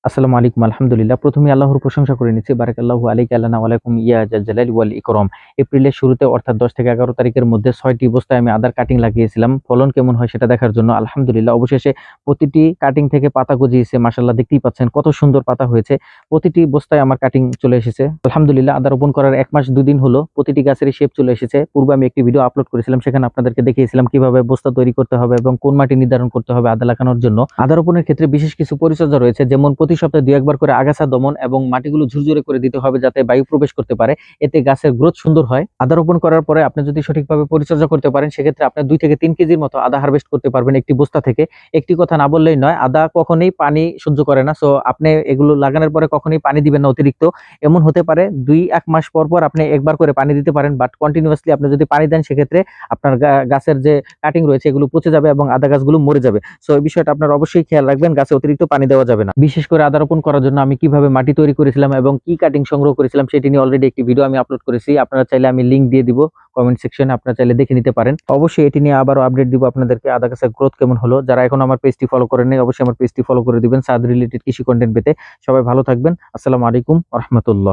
আসসালামু আলাইকুম। আলহামদুলিল্লাহ। প্রথমেই আল্লাহর প্রশংসা করে নিচ্ছি। বারাকাল্লাহু আলাইকা আল্লানা ওয়া আলাইকুম ইয়া যাল জালালি ওয়াল ইকরাম। এপ্রিলের শুরুতে অর্থাৎ ১০ থেকে ১১ তারিখের মধ্যে ৬ টি বস্তায় আমি আদার কাটিং লাগিয়েছিলাম। ফলন কেমন হয় সেটা দেখার জন্য। আলহামদুলিল্লাহ অবশেষে প্রতিটি কাটিং থেকে পাতা গজিয়েছে। মাশাআল্লাহ দেখতেই পাচ্ছেন কত সুন্দর পাতা হয়েছে। প্রতিটি বস্তায় আমার কাটিং চলে এসেছে। আলহামদুলিল্লাহ আদা রোপণ করার ১ মাস ২ দিন হলো। প্রতিটি গাছেরই শেপ চলে এসেছে। পূর্বে আমি একটি ভিডিও আপলোড করেছিলাম। সেখানে আপনাদেরকে দেখিয়েছিলাম কিভাবে বস্তা তৈরি করতে হবে এবং কোন মাটি নির্ধারণ করতে হবে আদা লাগানোর জন্য। আদা রোপণের ক্ষেত্রে বিশেষ কিছু পরিচর্যা রয়েছে, যেমন প্রতি সপ্তাহে ২-১ বার করে আগাছা দমন এবং মাটিগুলো ঝুরঝুরে করে দিতে হবে যাতে বায়ু প্রবেশ করতে পারে। এতে গাছের গ্রোথ সুন্দর হয়। আদা রোপণ করার পরে আপনি যদি সঠিকভাবে পরিচর্যা করতে পারেন সেক্ষেত্রে আপনি ২ থেকে ৩ কেজির মতো আদা হারভেস্ট করতে পারবেন একটি বস্তা থেকে। একটি কথা না বললেই নয়, আদা কখনোই পানি সহ্য করে না। সো আপনি এগুলো লাগানোর পরে কখনোই পানি দিবেন না অতিরিক্ত। এমন হতে পারে ২-১ মাস পর, পর আপনি একবার করে পানি দিতে পারেন, বাট কন্টিনিউয়াসলি আপনি যদি পানি দেন সেক্ষেত্রে আপনার গাছের যে কাটিং রয়েছে এগুলো পচে যাবে এবং আদা গাছগুলো মরে যাবে। সো এই বিষয়টা আপনারা অবশ্যই খেয়াল রাখবেন, গাছে অতিরিক্ত পানি দেওয়া যাবে না। বিশেষ করে আদা রোপণ করার জন্য আমি কিভাবে মাটি তৈরি করেছিলাম এবং কি কাটিং সংগ্রহ করেছিলাম সেটি নিয়ে অলরেডি একটি ভিডিও আমি আপলোড করেছি। আপনারা চাইলে আমি লিংক দিয়ে দিব কমেন্ট সেকশনে, আপনারা চাইলে দেখে নিতে পারেন। অবশ্যই এটি নিয়ে আবারও আপডেট দিব আপনাদেরকে, আদা গাছের গ্রোথ কেমন হলো। যারা এখন আমার পেজটি ফলো করেন নাই অবশ্যই আমার পেজটি ফলো করে দিবেন ছাদ রিলেটেড কৃষি কন্টেন্ট পেতে। সবাই ভালো থাকবেন। আসসালামু আলাইকুম ওয়া রাহমাতুল্লাহ।